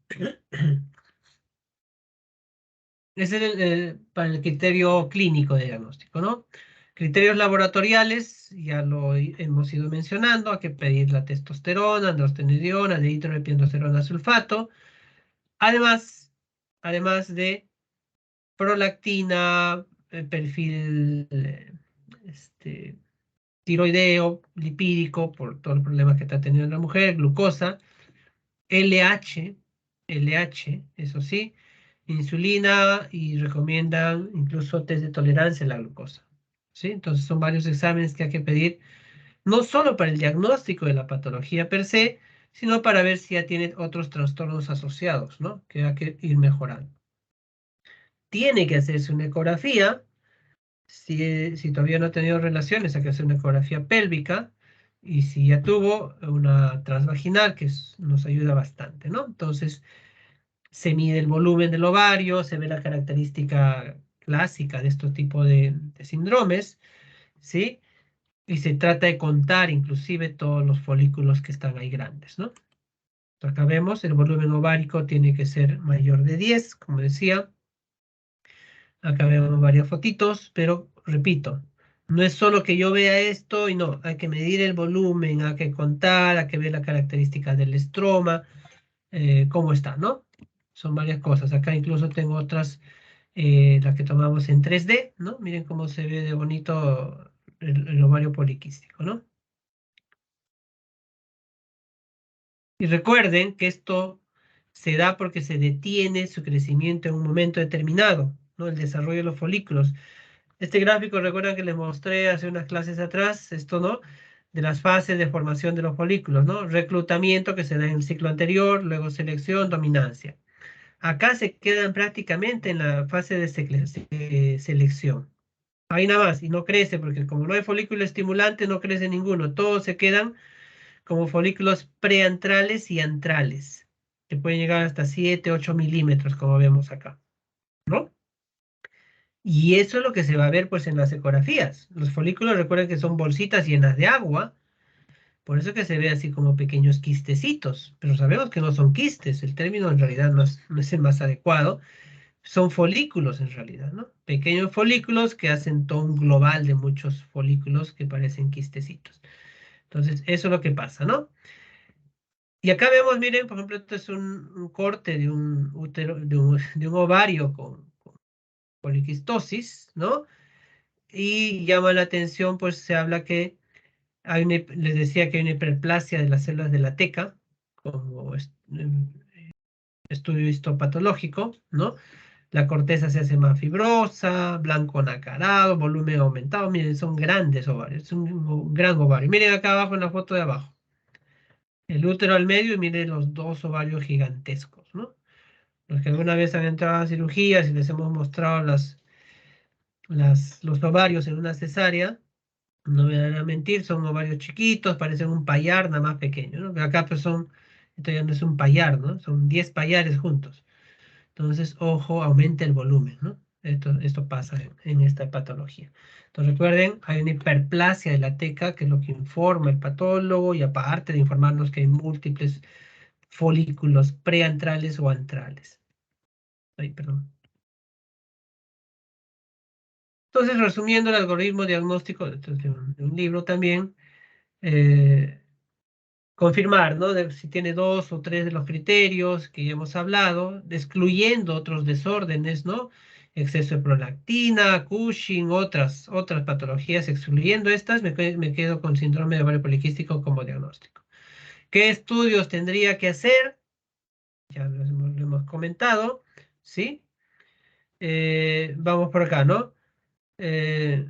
Ese es para el criterio clínico de diagnóstico, ¿no? Criterios laboratoriales, ya lo hemos ido mencionando, hay que pedir la testosterona, androstenediona, dihidroepiandrosterona sulfato, además de prolactina, perfil tiroideo, lipídico, por todos los problemas que está teniendo la mujer, glucosa, LH, LH, eso sí, insulina y recomiendan incluso test de tolerancia a la glucosa. ¿Sí? Entonces son varios exámenes que hay que pedir, no solo para el diagnóstico de la patología per se, sino para ver si ya tiene otros trastornos asociados, ¿no? Que hay que ir mejorando. Tiene que hacerse una ecografía, si todavía no ha tenido relaciones, hay que hacer una ecografía pélvica, y si ya tuvo una transvaginal, que nos ayuda bastante, ¿no? Entonces, se mide el volumen del ovario, se ve la característica clásica de estos tipos de síndromes, ¿sí? Y se trata de contar inclusive todos los folículos que están ahí grandes, ¿no? Acá vemos, el volumen ovárico tiene que ser mayor de 10, como decía. Acá vemos varias fotitos, pero repito, no es solo que yo vea esto y no, hay que medir el volumen, hay que contar, hay que ver las características del estroma, cómo está, ¿no? Son varias cosas. Acá incluso tengo otras, las que tomamos en 3D, ¿no? Miren cómo se ve de bonito el ovario poliquístico, ¿no? Y recuerden que esto se da porque se detiene su crecimiento en un momento determinado, ¿no? El desarrollo de los folículos. Este gráfico, recuerdan que les mostré hace unas clases atrás, esto, ¿no? De las fases de formación de los folículos, ¿no? Reclutamiento que se da en el ciclo anterior, luego selección, dominancia. Acá se quedan prácticamente en la fase de selección. Ahí nada más, y no crece, porque como no hay folículo estimulante, no crece ninguno. Todos se quedan como folículos preantrales y antrales, que pueden llegar hasta 7, 8 milímetros, como vemos acá, ¿no? Y eso es lo que se va a ver pues en las ecografías. Los folículos recuerden que son bolsitas llenas de agua, por eso que se ve así como pequeños quistecitos, pero sabemos que no son quistes, el término en realidad no es el más adecuado, son folículos en realidad, ¿no? Pequeños folículos que hacen todo un global de muchos folículos que parecen quistecitos. Entonces, eso es lo que pasa, ¿no? Y acá vemos, miren, por ejemplo, esto es un corte de un útero, de un ovario con poliquistosis, ¿no? Y llama la atención, pues se habla que les decía que hay una hiperplasia de las células de la teca, como estudio histopatológico, ¿no? La corteza se hace más fibrosa, blanco nacarado, volumen aumentado. Miren, son grandes ovarios, es un gran ovario. Miren acá abajo en la foto de abajo. El útero al medio y miren los dos ovarios gigantescos, ¿no? Los que alguna vez han entrado a cirugías y les hemos mostrado los ovarios en una cesárea, no me van a mentir, son ovarios chiquitos, parecen un payar nada más pequeño, ¿no? Pero acá pues esto ya no es un payar, ¿no? Son 10 payares juntos. Entonces, ojo, aumenta el volumen, ¿no? Esto pasa en esta patología. Entonces, recuerden, hay una hiperplasia de la teca, que es lo que informa el patólogo, y aparte de informarnos que hay múltiples folículos preantrales o antrales. Ay, perdón. Entonces, resumiendo el algoritmo diagnóstico de un libro también, eh, confirmar, ¿no? Si tiene dos o tres de los criterios que ya hemos hablado, excluyendo otros desórdenes, ¿no? Exceso de prolactina, Cushing, otras patologías, excluyendo estas, me quedo con síndrome de ovario poliquístico como diagnóstico. ¿Qué estudios tendría que hacer? Ya lo hemos comentado, ¿sí? Vamos por acá, ¿no? Eh,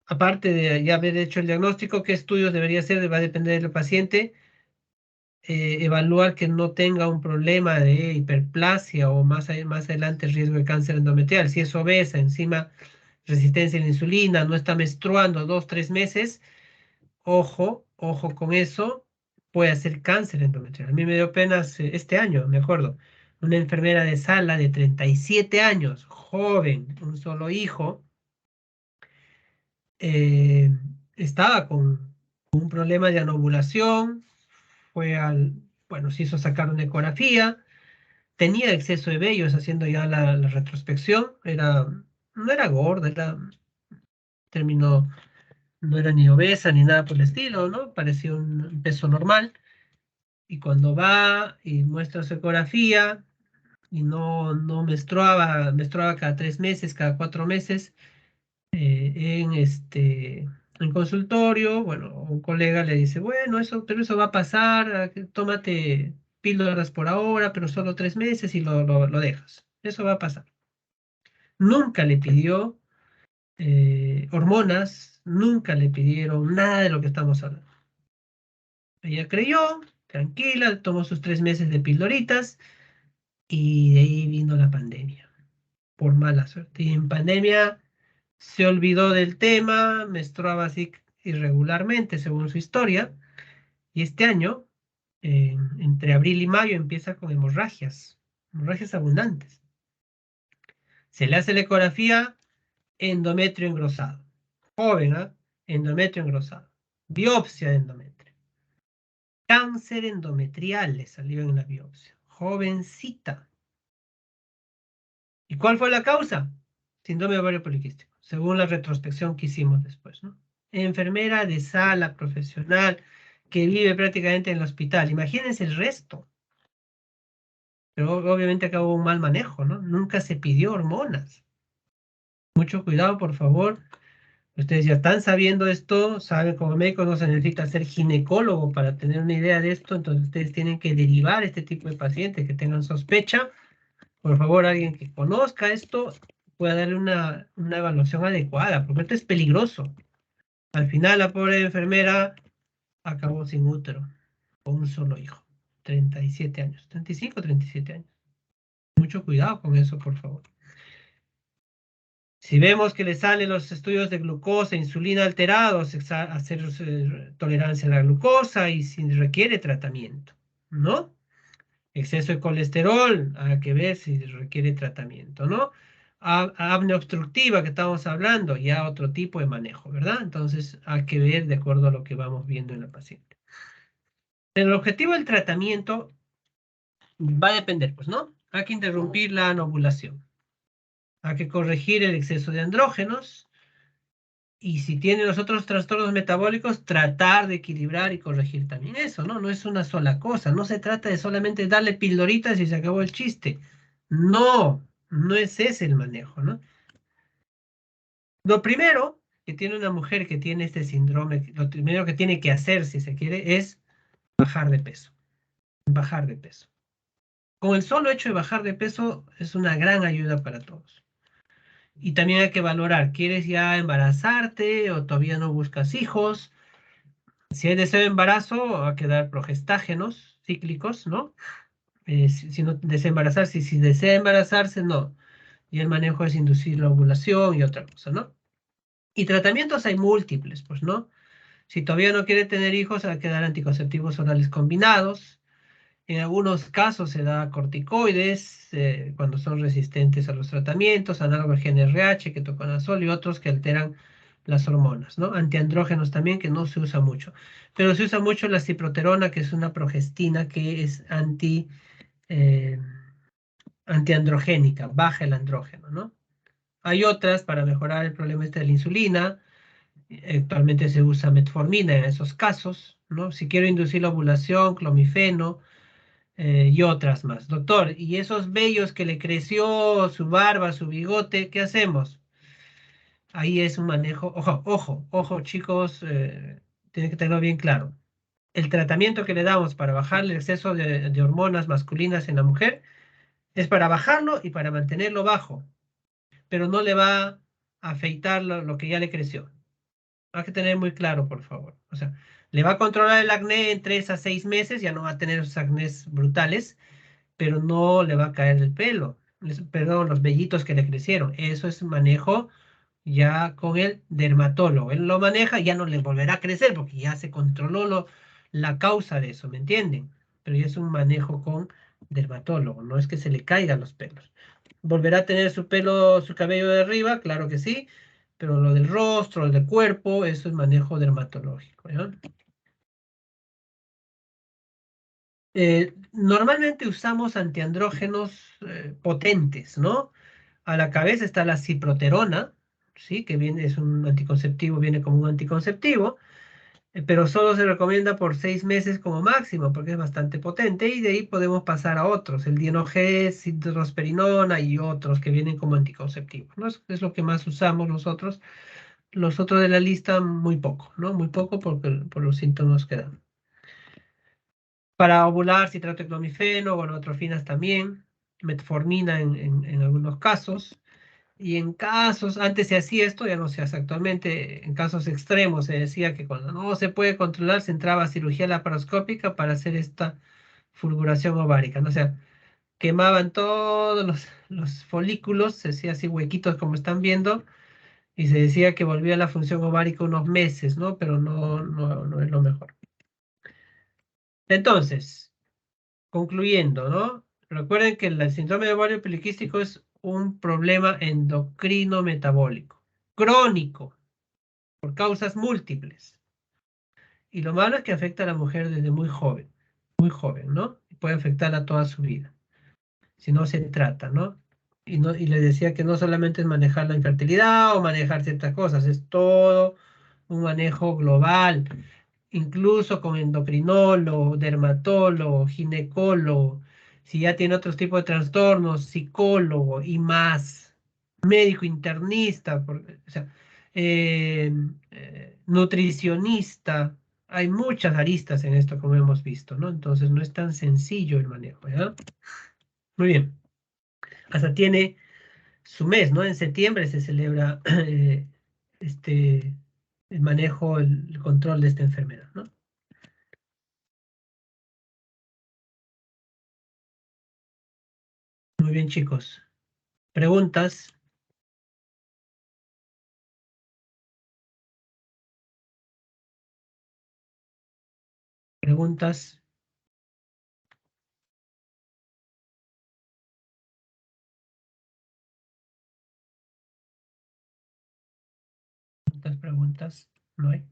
Aparte de ya haber hecho el diagnóstico, ¿qué estudios debería hacer? Va a depender del paciente. Evaluar que no tenga un problema de hiperplasia o más adelante riesgo de cáncer endometrial. Si es obesa, encima resistencia a la insulina, no está menstruando 2, 3 meses, ojo con eso, puede ser cáncer endometrial. A mí me dio pena este año, me acuerdo, una enfermera de sala de 37 años, joven, un solo hijo, eh, estaba con un problema de anovulación, bueno, se hizo sacar una ecografía, tenía exceso de vellos haciendo ya la retrospección, no era gorda, terminó, no era ni obesa ni nada por el estilo, ¿no? Parecía un peso normal. Y cuando va y muestra su ecografía y no menstruaba cada 3 meses, cada 4 meses, en consultorio, bueno, un colega le dice, bueno, pero eso va a pasar, tómate píldoras por ahora, pero solo 3 meses y lo dejas. Eso va a pasar. Nunca le pidió hormonas, nunca le pidieron nada de lo que estamos hablando. Ella creyó, tranquila, tomó sus 3 meses de pildoritas y de ahí vino la pandemia, por mala suerte. Y en pandemia se olvidó del tema, menstruaba así irregularmente, según su historia, y este año, entre abril y mayo, empieza con hemorragias abundantes. Se le hace la ecografía, endometrio engrosado. Joven, ¿ah? Endometrio engrosado. Biopsia de endometrio. Cáncer endometrial le salió en la biopsia. Jovencita. ¿Y cuál fue la causa? Síndrome de ovario poliquístico, según la retrospección que hicimos después, ¿no? Enfermera de sala profesional que vive prácticamente en el hospital. Imagínense el resto. Pero obviamente acá hubo un mal manejo, ¿no? Nunca se pidió hormonas. Mucho cuidado, por favor. Ustedes ya están sabiendo esto, saben como médico no se necesita ser ginecólogo para tener una idea de esto, entonces ustedes tienen que derivar este tipo de pacientes que tengan sospecha. Por favor, alguien que conozca esto pueda darle una evaluación adecuada, porque esto es peligroso. Al final la pobre enfermera acabó sin útero, con un solo hijo, 37 años, 35, 37 años. Mucho cuidado con eso, por favor. Si vemos que le salen los estudios de glucosa, insulina alterados, hacer tolerancia a la glucosa y si requiere tratamiento, ¿no? Exceso de colesterol, hay que ver si requiere tratamiento, ¿no? Apnea obstructiva que estamos hablando, ya otro tipo de manejo, ¿verdad? Entonces hay que ver de acuerdo a lo que vamos viendo en la paciente. Pero el objetivo del tratamiento va a depender, pues, ¿no? Hay que interrumpir la anovulación, hay que corregir el exceso de andrógenos, y si tiene los otros trastornos metabólicos, tratar de equilibrar y corregir también eso, ¿no? No es una sola cosa, no se trata de solamente darle pildoritas y se acabó el chiste. No, no es ese el manejo, ¿no? Lo primero que tiene una mujer que tiene este síndrome, lo primero que tiene que hacer, si se quiere, es bajar de peso, bajar de peso. Con el solo hecho de bajar de peso es una gran ayuda para todos. Y también hay que valorar, ¿quieres ya embarazarte o todavía no buscas hijos? Si hay deseo de embarazo, va a quedar progestágenos cíclicos, ¿no? Si no desea embarazarse, si desea embarazarse, no. Y el manejo es inducir la ovulación y otra cosa, ¿no? Y tratamientos hay múltiples, pues, ¿no? Si todavía no quiere tener hijos, hay que dar anticonceptivos orales combinados. En algunos casos se da corticoides cuando son resistentes a los tratamientos, análogo al GnRH, ketoconazol y otros que alteran las hormonas, ¿no? Antiandrógenos también, que no se usa mucho. Pero se usa mucho la ciproterona, que es una progestina que es eh, antiandrogénica, baja el andrógeno, ¿no? Hay otras para mejorar el problema este de la insulina. Actualmente se usa metformina en esos casos, ¿no? Si quiero inducir la ovulación, clomifeno y otras más. Doctor, ¿y esos vellos que le creció, su barba, su bigote, qué hacemos? Ahí es un manejo, ojo, ojo, ojo, chicos, tienen que tenerlo bien claro. El tratamiento que le damos para bajar el exceso de hormonas masculinas en la mujer es para bajarlo y para mantenerlo bajo, pero no le va a afeitar lo que ya le creció. Hay que tener muy claro, por favor. O sea, le va a controlar el acné en 3 a 6 meses, ya no va a tener esos acnés brutales, pero no le va a caer el pelo, perdón, los vellitos que le crecieron. Eso es manejo ya con el dermatólogo. Él lo maneja y ya no le volverá a crecer porque ya se controló la causa de eso, ¿me entienden? Pero ya es un manejo con dermatólogo, no es que se le caigan los pelos. ¿Volverá a tener su pelo, su cabello de arriba? Claro que sí, pero lo del rostro, lo del cuerpo, eso es manejo dermatológico, ¿ya? Normalmente usamos antiandrógenos potentes, ¿no? A la cabeza está la ciproterona, ¿sí? Que viene, es un anticonceptivo, viene como un anticonceptivo, pero solo se recomienda por 6 meses como máximo, porque es bastante potente, y de ahí podemos pasar a otros, el Dienogé, citrоспerinona y otros que vienen como anticonceptivos, ¿no? Es lo que más usamos nosotros. Los otros de la lista, muy poco, ¿no? Muy poco porque, por los síntomas que dan. Para ovular, citrato de clomifeno, gonotrofinas también, metformina en algunos casos. Y en casos, antes se hacía esto, ya no se hace actualmente, en casos extremos se decía que cuando no se puede controlar, se entraba a cirugía laparoscópica para hacer esta fulguración ovárica, ¿no? O sea, quemaban todos los folículos, se hacía así huequitos como están viendo, y se decía que volvía la función ovárica unos meses, ¿no? Pero no es lo mejor. Entonces, concluyendo, ¿no? Recuerden que el síndrome de ovario poliquístico es un problema endocrino metabólico, crónico, por causas múltiples. Y lo malo es que afecta a la mujer desde muy joven, ¿no? Y puede afectarla toda su vida, si no se trata, ¿no? Y le decía que no solamente es manejar la infertilidad o manejar ciertas cosas, es todo un manejo global, incluso con endocrinólogo, dermatólogo, ginecólogo, si ya tiene otros tipos de trastornos, psicólogo y más, médico internista, o sea, eh, nutricionista, hay muchas aristas en esto, como hemos visto, ¿no? Entonces no es tan sencillo el manejo, ¿ya? Muy bien. Hasta tiene su mes, ¿no? En septiembre se celebra este, el manejo, el control de esta enfermedad, ¿no? Muy bien, chicos. ¿Preguntas? ¿Preguntas? ¿Preguntas? ¿Preguntas? ¿No hay?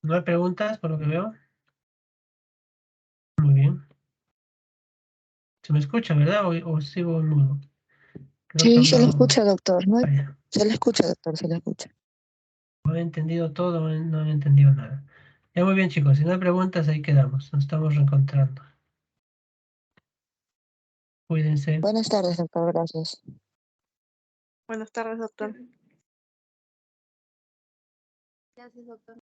¿No hay preguntas por lo que veo? Muy bien. ¿Se me escucha, verdad? ¿O sigo mudo? Creo que Sí, se le ando... escucha, doctor. No, Vaya. se le escucha, doctor, se le escucha. No he entendido todo, no he entendido nada. Ya muy bien, chicos. Si no hay preguntas, ahí quedamos. Nos estamos reencontrando. Cuídense. Buenas tardes, doctor. Gracias. Buenas tardes, doctor. Gracias, doctor.